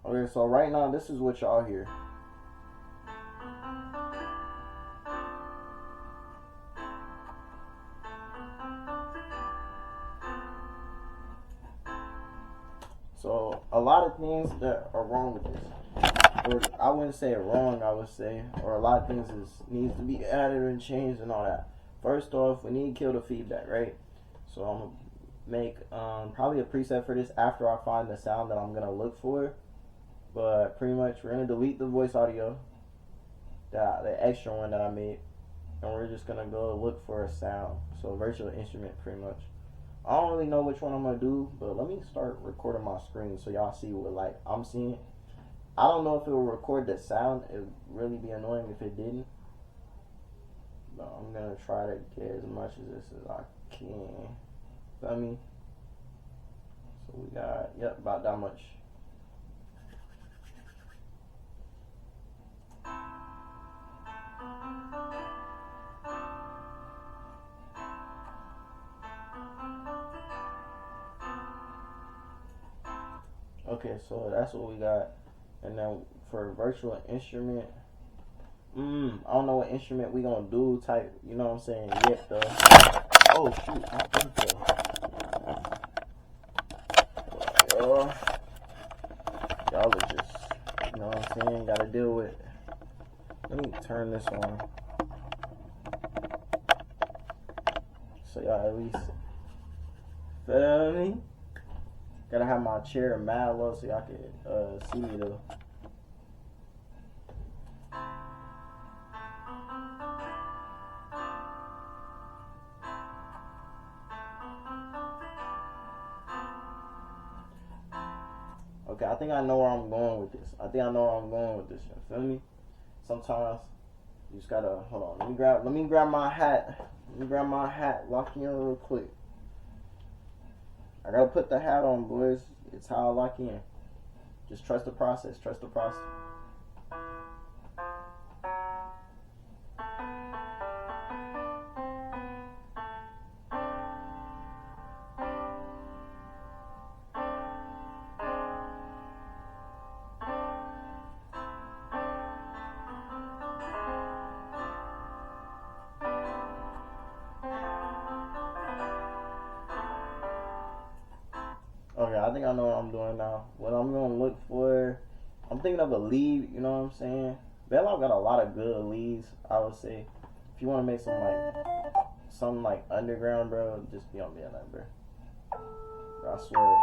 Okay, so right now this is what y'all hear. So a lot of things that are wrong with this, or I wouldn't say wrong, I would say, or a lot of things needs to be added and changed and all that. First off, we need to kill the feedback, right? So I'm gonna make probably a preset for this after I find the sound that I'm gonna look for. But pretty much we're gonna delete the voice audio, the extra one that I made, and we're just gonna go look for a sound. So virtual instrument, pretty much. I don't really know which one I'm gonna do, but let me start recording my screen so y'all see what like I'm seeing. I don't know if it will record the sound. It would really be annoying if it didn't. But I'm gonna try to get as much of this as I can. Feel me? So we got about that much. Okay, so that's what we got. And then for virtual instrument, I don't know what instrument we gonna do type, you know what I'm saying, yet though. Oh shoot, I think so. Y'all are just, you know what I'm saying, gotta deal with. Let me turn this on. So y'all at least feel me? Gotta have my chair mad low so y'all can see me though. Okay, I think I know where I'm going with this. You feel me? Sometimes you just gotta hold on. Let me grab my hat. Lock in real quick. I gotta put the hat on, boys. It's how I lock in. Just trust the process. Okay, I think I know what I'm doing now. What I'm gonna look for, I'm thinking of a lead, you know what I'm saying? Bell got a lot of good leads, I would say. If you wanna make some like underground, bro, just be on BLM, bro. I swear.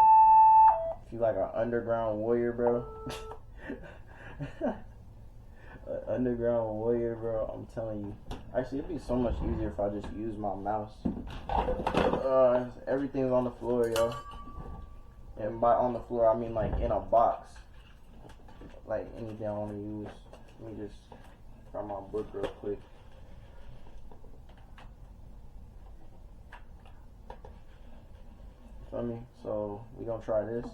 If you like an underground warrior, bro. Underground warrior, bro, I'm telling you. Actually, it'd be so much easier if I just use my mouse. Everything's on the floor, yo. And by on the floor, I mean like in a box. Like anything I want to use. Let me just grab my book real quick. Feel me? So we gonna try this.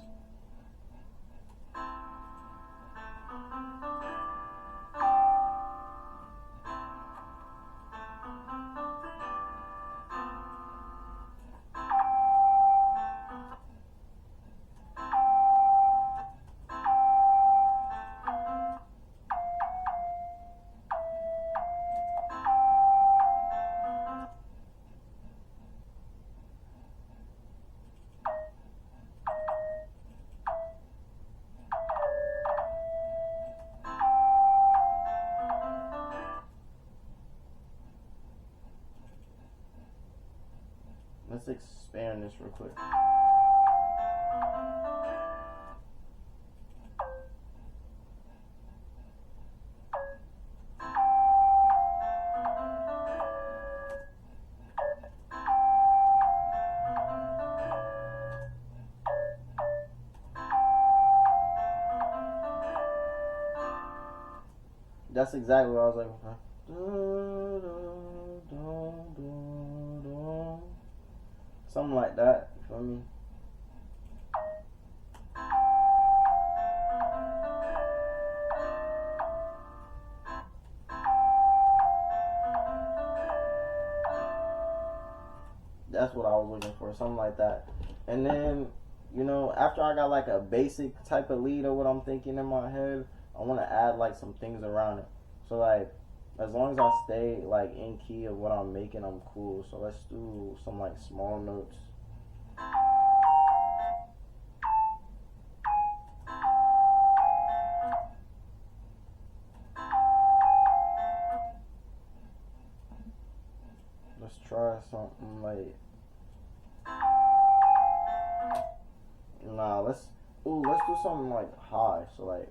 Let's expand this real quick. That's exactly what I was like. Something like that. You feel me? That's what I was looking for. Something like that. And then you know, after I got like a basic type of lead of what I'm thinking in my head, I want to add like some things around it. So like, as long as I stay like in key of what I'm making, I'm cool. So let's do some like small notes. Let's try something like, nah, let's do something like high. So like,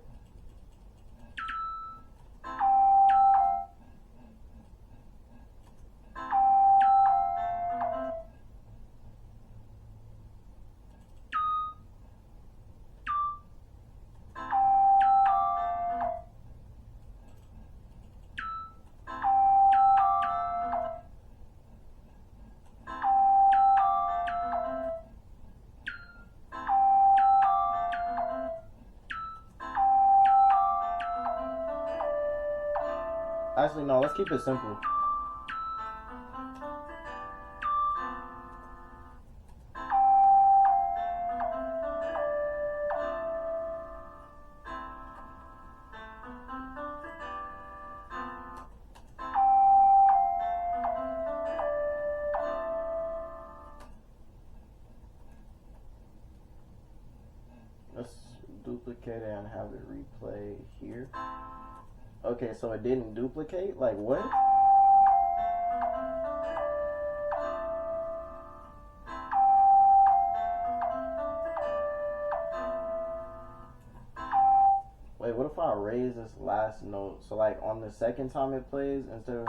actually no, let's keep it simple. Let's duplicate it and have it replay here. Okay, so it didn't duplicate? Like what? Wait, what if I raise this last note? So like on the second time it plays, instead of,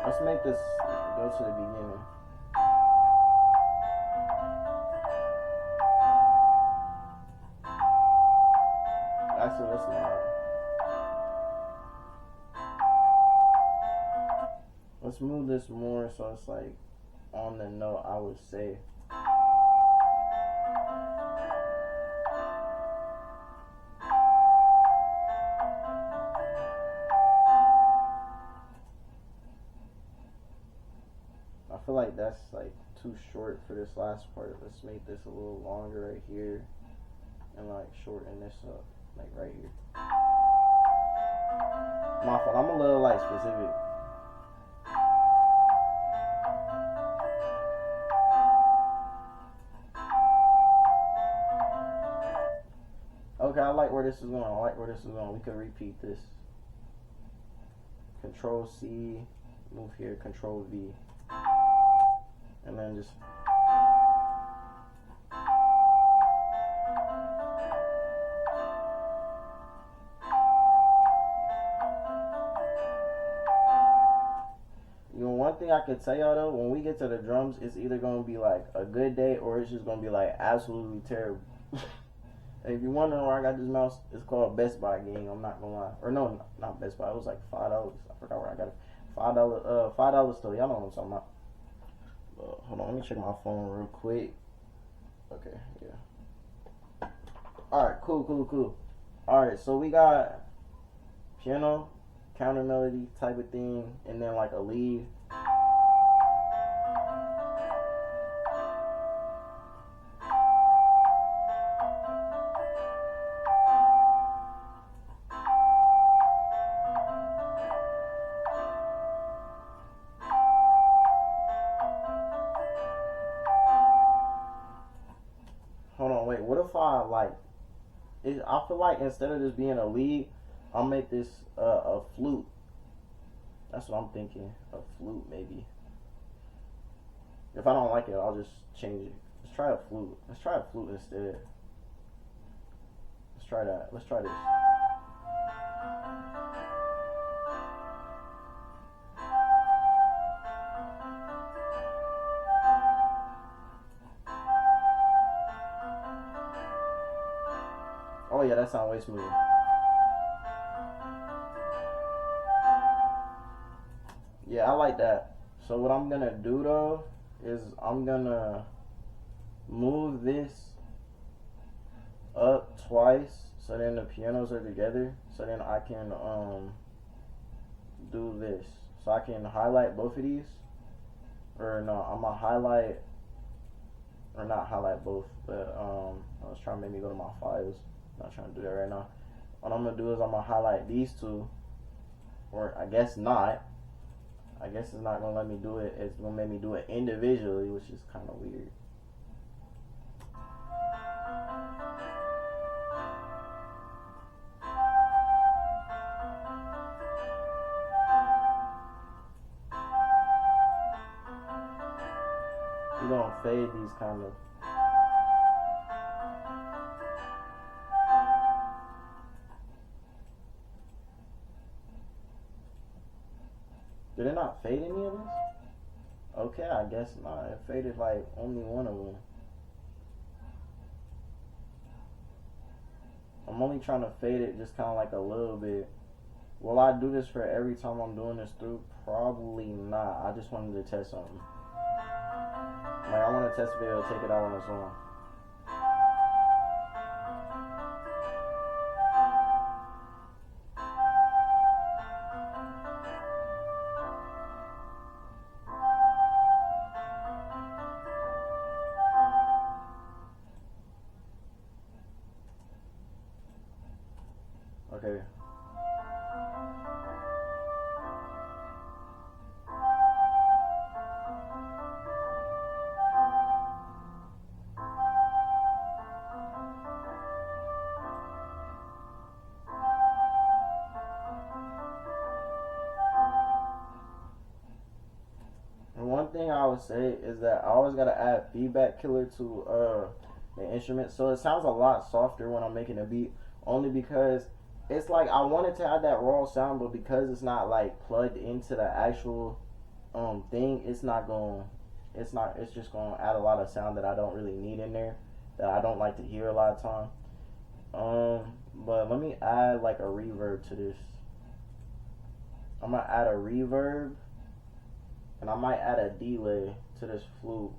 let's make this go to the beginning. Actually, let's not. Let's move this more so it's like on the note I would say. I feel like that's like too short for this last part. Let's make this a little longer right here and like shorten this up like right here. My fault, I'm a little like specific. Okay, I like where this is going. I like where this is going. We could repeat this. Control C, move here, Control V. And then just you know, one thing I could tell y'all though, when we get to the drums, it's either gonna be like a good day or it's just gonna be like absolutely terrible. And if you're wondering where I got this mouse, it's called Best Buy, gang. I'm not gonna lie. Or no, not Best Buy. It was like $5. I forgot where I got it. $5 store. Y'all know what I'm talking about. Hold on, let me check my phone real quick. Okay, yeah. Alright, cool. Alright, so we got piano, counter melody type of thing, and then like a lead. Hold on, wait, what if I like I feel like instead of this being a lead, I'll make this a flute. That's what I'm thinking. A flute, maybe. If I don't like it, I'll just change it. Let's try a flute. Let's try a flute instead. Let's try that. Let's try this. Oh yeah, that sounds way smoother. Yeah, I like that. So what I'm gonna do though is I'm gonna move this up twice so then the pianos are together. So then I can do this. So I can highlight both of these. Or no, I'm gonna highlight or not highlight both, but I was trying to make me go to my files. I'm not trying to do that right now. What I'm gonna do is I'm gonna highlight these two, or I guess not. I guess it's not gonna let me do it. It's gonna make me do it individually, which is kind of weird. We're gonna fade these kind of. Did it not fade any of this? Okay, I guess not. It faded like only one of them. I'm only trying to fade it just kind of like a little bit. Will I do this for every time I'm doing this through? Probably not. I just wanted to test something. Like, I want to test if it'll take it out on its own. Okay. And one thing I would say is that I always gotta add feedback killer to the instrument, so it sounds a lot softer when I'm making a beat. Only because it's like I wanted to have that raw sound, but because it's not like plugged into the actual thing, it's just gonna add a lot of sound that I don't really need in there, that I don't like to hear a lot of time. But let me add like a reverb to this. I'm gonna add a reverb, and I might add a delay to this flute.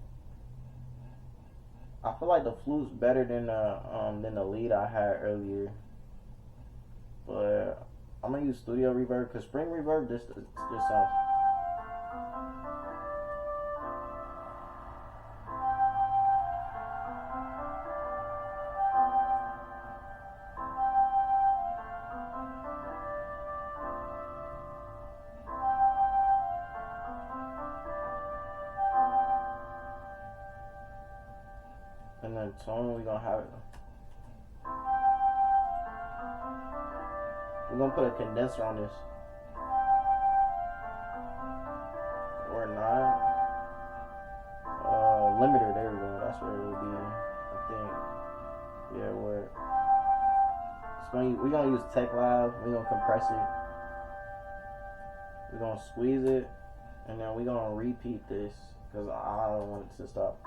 I feel like the flute's better than the lead I had earlier, but I'm gonna use studio reverb because spring reverb just sounds. And then tone, we're gonna have it. We're gonna put a condenser on this. Or not. Limiter, there we go. That's where it will be, I think. Yeah, where we're gonna use TechLab, we're gonna compress it. We're gonna squeeze it, and then we're gonna repeat this because I don't want it to stop.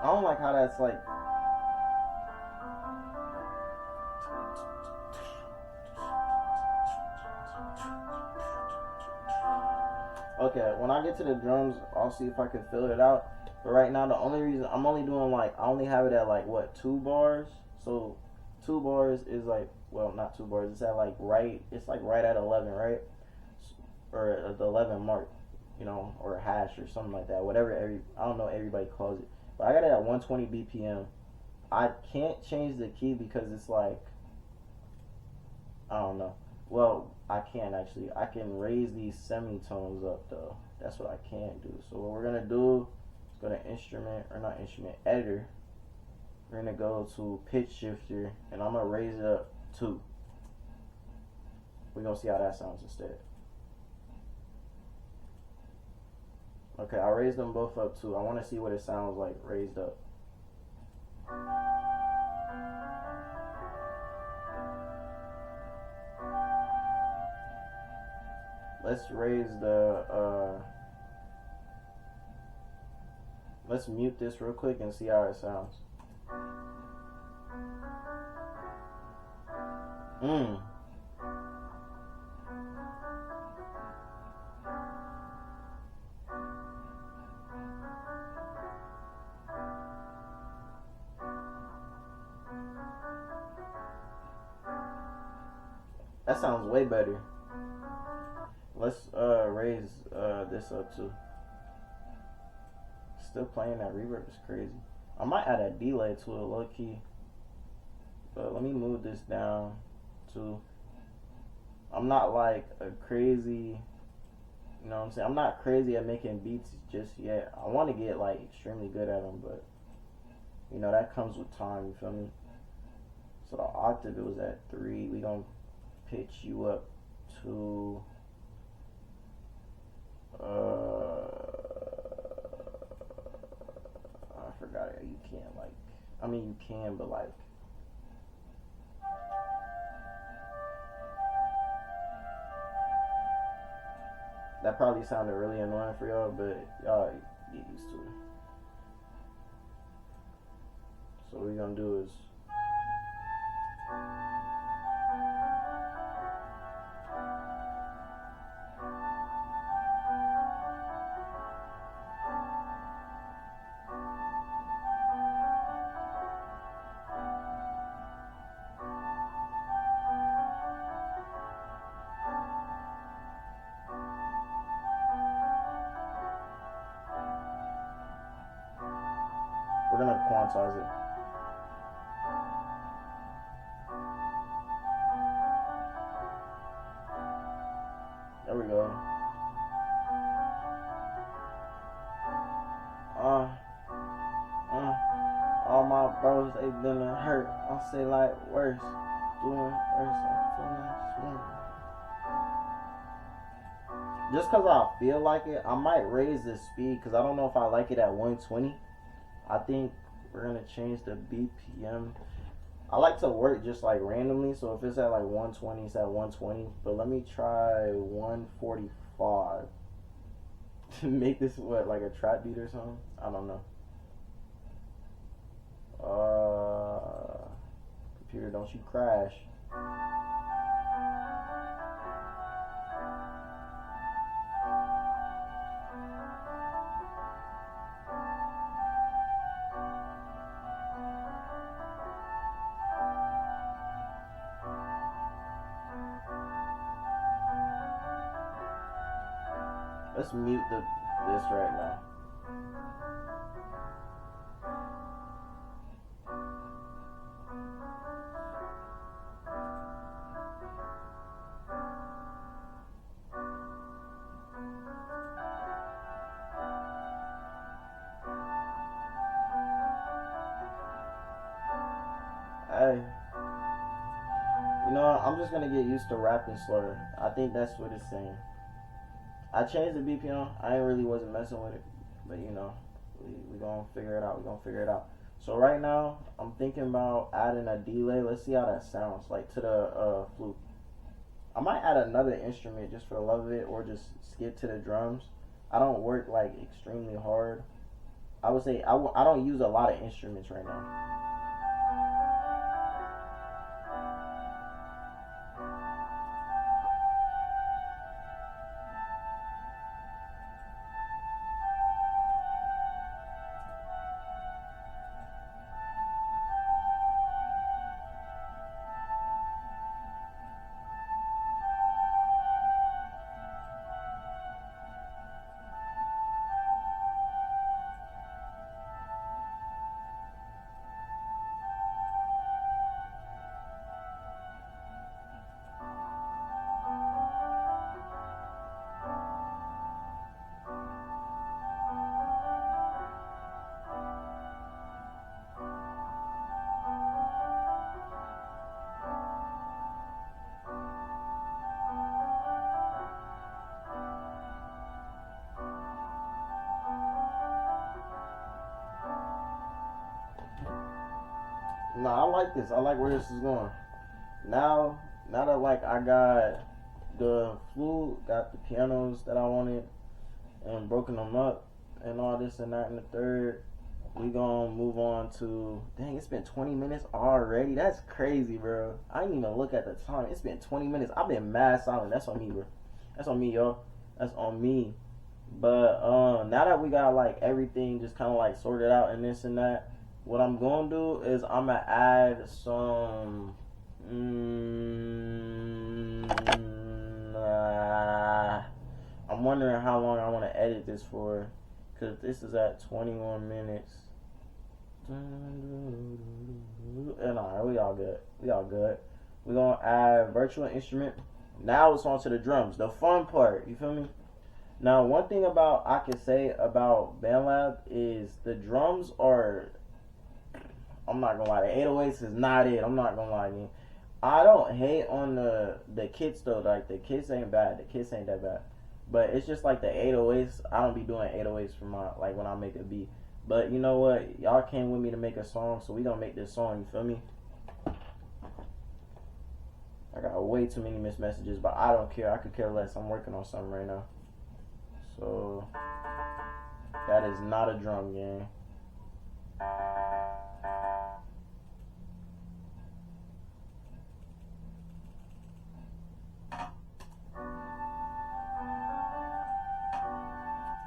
I don't like how that's like. Okay, when I get to the drums, I'll see if I can fill it out. But right now, the only reason I'm only doing like I only have it at like what 2 bars. So 2 bars is like, well, not 2 bars. It's at like right. It's like right at 11, right? Or at the 11 mark. or hash or something like that. Whatever I don't know everybody calls it, but I got it at 120 BPM. I can't change the key because it's like, I don't know. Well, I can actually. I can raise these semitones up though. That's what I can do. So what we're gonna do is go to editor. We're gonna go to pitch shifter, and I'm gonna raise it up 2. We're gonna see how that sounds instead. Okay, I raised them both up 2. I want to see what it sounds like raised up. Let's raise let's mute this real quick and see how it sounds. That sounds way better. Let's raise this up too. Still playing that reverb is crazy. I might add a delay to it, low key. But let me move this down to. I'm not like a crazy, you know what I'm saying? I'm not crazy at making beats just yet. I want to get like extremely good at them, but that comes with time. You feel me? So the octave, it was at 3. We gonna pitch you up to. I forgot it. You can't you can, but like. That probably sounded really annoying for y'all, but y'all get used to it. So what we're gonna do is. We're gonna quantize it. There we go. All my bros, they been hurt. I'll say like worse. Doing worse. I'm feeling just cause I feel like it, I might raise the speed because I don't know if I like it at 120. I think we're gonna change the BPM. I like to work just like randomly, so if it's at like 120, it's at 120. But let me try 145. Make this like a trap beat or something? I don't know. Computer, don't you crash. Let's mute this right now. Hey, I'm just gonna get used to rapping slower. I think that's what it's saying. I changed the BPM. I really wasn't messing with it, but we gonna figure it out. So right now, I'm thinking about adding a delay. Let's see how that sounds like to the flute. I might add another instrument just for the love of it, or just skip to the drums. I don't work like extremely hard. I would say I don't use a lot of instruments right now. Nah, I like this. I like where this is going. Now that like I got the flute, got the pianos that I wanted, and broken them up, and all this and that and the third. We gonna move on to. Dang, it's been 20 minutes already. That's crazy, bro. I didn't even look at the time. It's been 20 minutes. I've been mad silent. That's on me, bro. That's on me, y'all. That's on me. But now that we got like everything just kind of like sorted out and this and that, what I'm gonna do is I'm gonna add some. I'm wondering how long I want to edit this for, cause this is at 21 minutes. And alright, we all good. We all good. We're gonna add virtual instrument. Now it's on to the drums, the fun part. You feel me? Now, one thing about I can say about BandLab is the drums are. I'm not gonna lie, the 808s is not it. I'm not gonna lie to you. I don't hate on the kits though. Like the kits ain't bad. The kits ain't that bad. But it's just like the 808s. I don't be doing 808s for my like when I make a beat. But you know what? Y'all came with me to make a song, so we gonna make this song. You feel me? I got way too many missed messages, but I don't care. I could care less. I'm working on something right now. So that is not a drum game.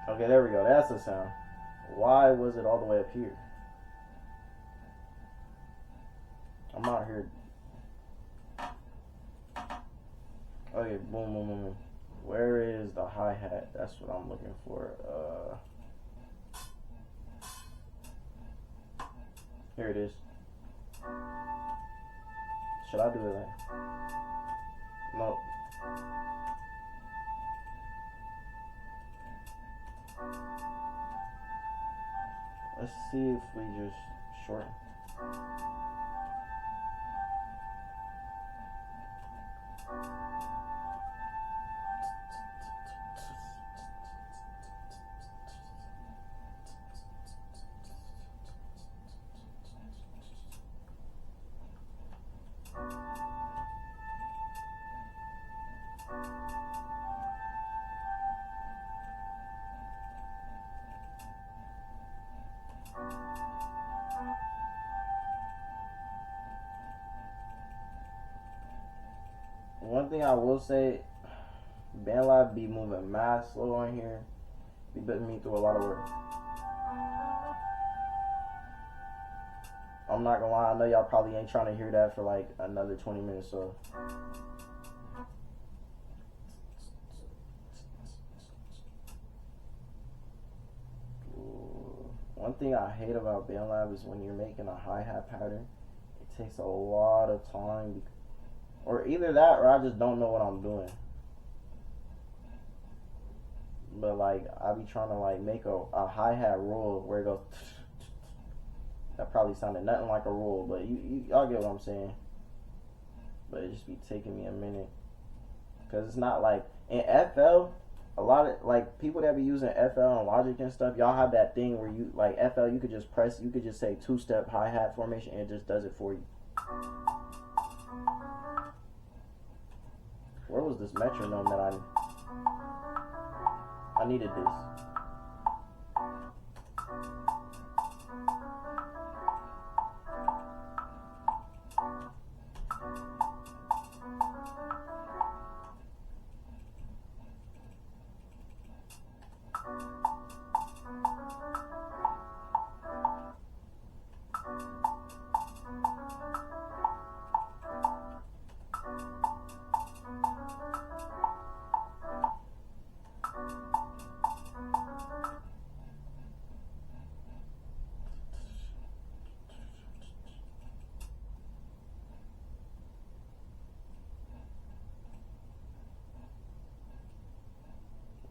Okay, there we go. That's the sound. Why was it all the way up here? I'm out here. Okay, boom, boom, boom, boom. Where is the hi-hat? That's what I'm looking for. Here it is. Should I do it like? Nope. Let's see if we just shorten. One thing I will say, BandLab be moving mad slow on here. Be putting me through a lot of work. I'm not gonna lie, I know y'all probably ain't trying to hear that for like another 20 minutes, so. One thing I hate about BandLab is when you're making a hi-hat pattern, it takes a lot of time. Or either that or I just don't know what I'm doing. But like, I be trying to like make a hi-hat roll where it goes. That probably sounded nothing like a roll, but y'all get what I'm saying. But it just be taking me a minute. Because it's not like, in FL, a lot of, like, people that be using FL and Logic and stuff, y'all have that thing where you, like, FL, you could just press, you could just say two-step hi-hat formation and it just does it for you. Where was this metronome that I needed this?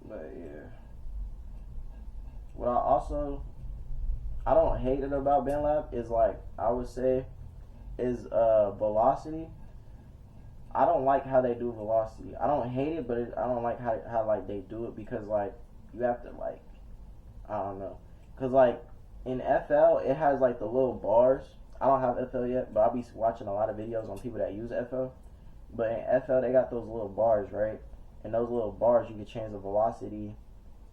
But yeah. What I don't hate it about BandLab is like, I would say, is velocity. I don't like how they do velocity. I don't hate it, but I don't like how like they do it, because like you have to like, I don't know, because like in FL it has like the little bars. I don't have FL yet, but I'll be watching a lot of videos on people that use FL. But in FL, they got those little bars, right? And those little bars, you can change the velocity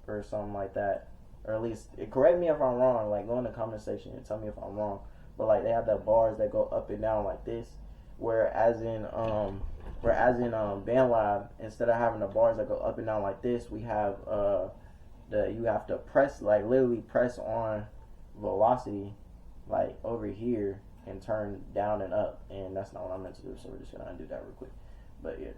or something like that. Or at least, correct me if I'm wrong. Like, go in the comment section and tell me if I'm wrong. But like, they have the bars that go up and down like this. Whereas in BandLab, instead of having the bars that go up and down like this, we have you have to press, like literally press on velocity, like over here, and turn down and up. And that's not what I'm meant to do. So we're just gonna undo that real quick. But yeah.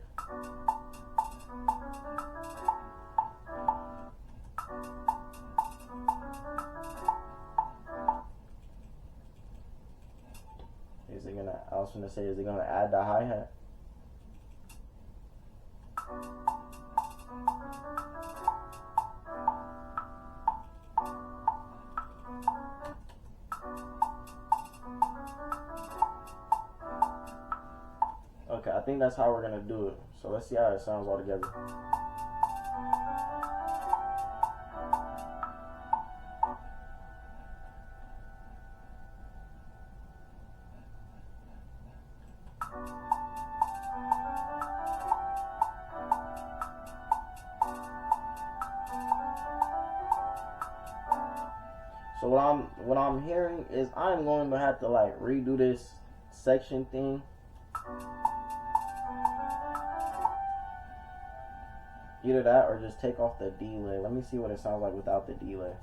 Is it gonna? I was gonna say, is it gonna add the hi-hat? Okay, I think that's how we're gonna do it. So let's see how it sounds all together. So what I'm hearing is I'm going to have to like redo this section thing. Either that or just take off the delay. Let me see what it sounds like without the delay.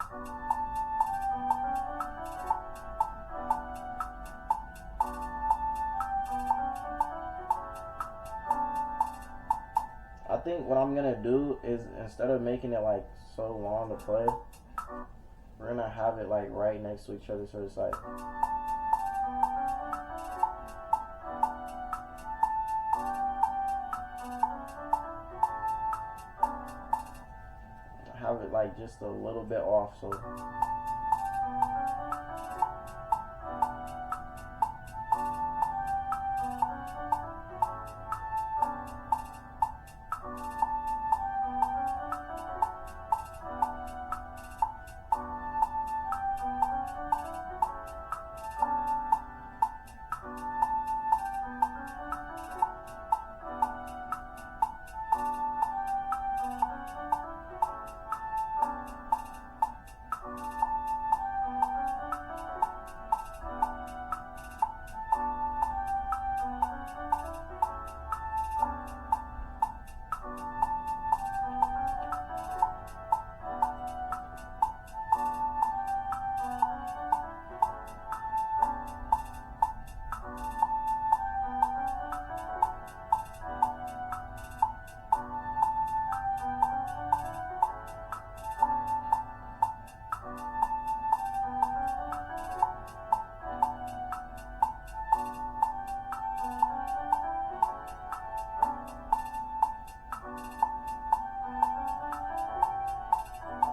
I think what I'm gonna do is, instead of making it like so long to play, we're gonna have it like right next to each other, so it's like have it like just a little bit off, so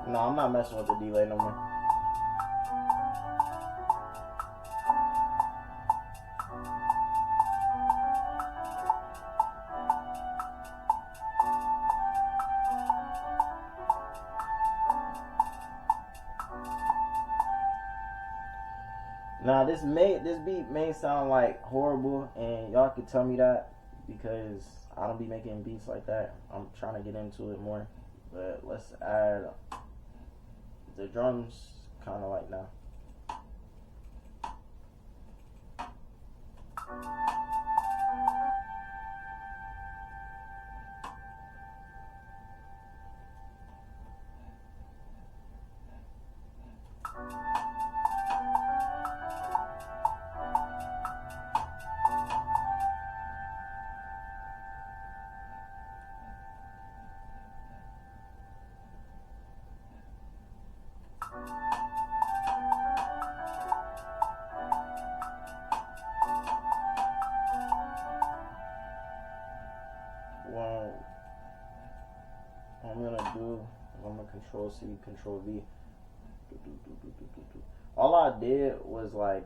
no, I'm not messing with the delay no more. Now this beat may sound like horrible, and y'all could tell me that because I don't be making beats like that. I'm trying to get into it more, but let's add the drums kind of like now. Well, what I'm gonna do is I'm gonna Control C, Control V. All I did was like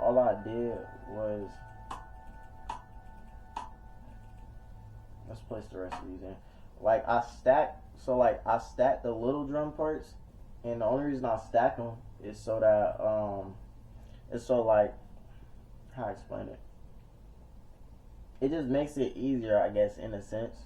all I did was, let's place the rest of these in. Like I stacked So like I stack the little drum parts, and the only reason I stack them is so that it's so like how I explain it. It just makes it easier, I guess, in a sense.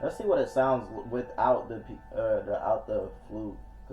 Let's see what it sounds without the flute.